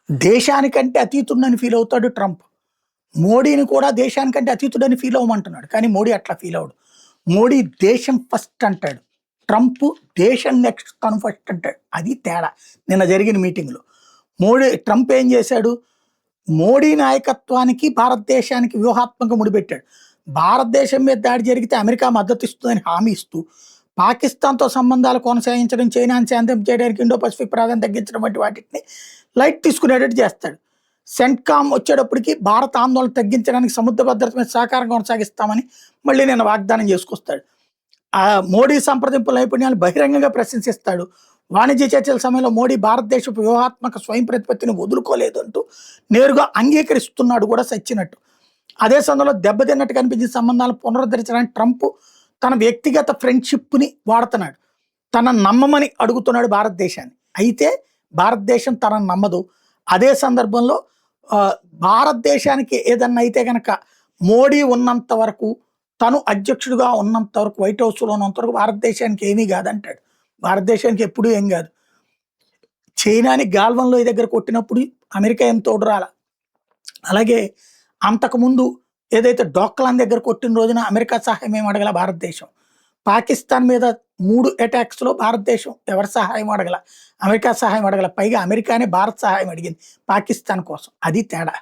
దేశానికంటే అతీతుడని feel అవుతాడు Trump. మోడీని కూడా దేశానికంటే అతీతుడని ఫీల్ అవ్వమంటున్నాడు. కానీ మోడీ అట్లా ఫీల్ అవ్వడు. మోడీ దేశం ఫస్ట్ అంటాడు. ట్రంప్ దేశం నెక్స్ట్ తను ఫస్ట్ అంటాడు. అది తేడా నిన్న జరిగిన మీటింగ్‌లో. ట్రంప్ ఏం చేశాడు? మోడీ నాయకత్వానికి, భారతదేశానికి వ్యూహాత్మక ముడిపెట్టాడు. భారతదేశం మీద దాడి జరిగితే అమెరికా మద్దతు ఇస్తుందని హామీ ఇస్తూ, పాకిస్తాన్‌తో సంబంధాలు కొనసాగించడం, చైనాని శాంతం చేయడానికి, ఇండో పసిఫిక్ ప్రాంతం తగ్గించడం వంటి వాటిని లైట్ తీసుకునేటట్టు చేస్తాడు. సెంట్కామ్ వచ్చేటప్పటికి భారత ఆందోళన తగ్గించడానికి సముద్ర భద్రత మీద సహకారం కొనసాగిస్తామని మళ్ళీ నేను వాగ్దానం చేసుకొస్తాడు. మోడీ సంప్రదింపుల నైపుణ్యాలు బహిరంగంగా ప్రశంసిస్తాడు. వాణిజ్య చర్చల సమయంలో మోడీ భారతదేశపు వ్యూహాత్మక స్వయం ప్రతిపత్తిని వదులుకోలేదు అంటూ నేరుగా అంగీకరిస్తున్నాడు కూడా సచ్చినట్టు. అదే సమయంలో దెబ్బతిన్నట్టు కనిపించిన సంబంధాలను పునరుద్ధరించడానికి ట్రంప్ తన వ్యక్తిగత ఫ్రెండ్షిప్ని వాడుతున్నాడు. తన నమ్మమని అడుగుతున్నాడు భారతదేశాన్ని. అయితే భారతదేశం తనను నమ్మదు. అదే సందర్భంలో భారతదేశానికి ఏదన్నా అయితే కనుక మోడీ ఉన్నంత వరకు, తను అధ్యక్షుడిగా ఉన్నంత వరకు, వైట్ హౌస్లో ఉన్నంత వరకు భారతదేశానికి ఏమీ కాదంటాడు. భారతదేశానికి ఎప్పుడూ ఏం కాదు. చైనాని గాల్వన్లో దగ్గర కొట్టినప్పుడు అమెరికా ఏం తోడురాల. అలాగే అంతకుముందు ఏదైతే డోక్లాన్ దగ్గర కొట్టిన రోజున అమెరికా సహాయం ఏం అడగల భారతదేశం. పాకిస్తాన్ మీద 3 అటాక్స్లో భారతదేశం ఎవరి సహాయం అడగల, అమెరికా సహాయం అడగల. పైగా అమెరికానే భారత్ సహాయం అడిగింది పాకిస్తాన్ కోసం. అది తేడా.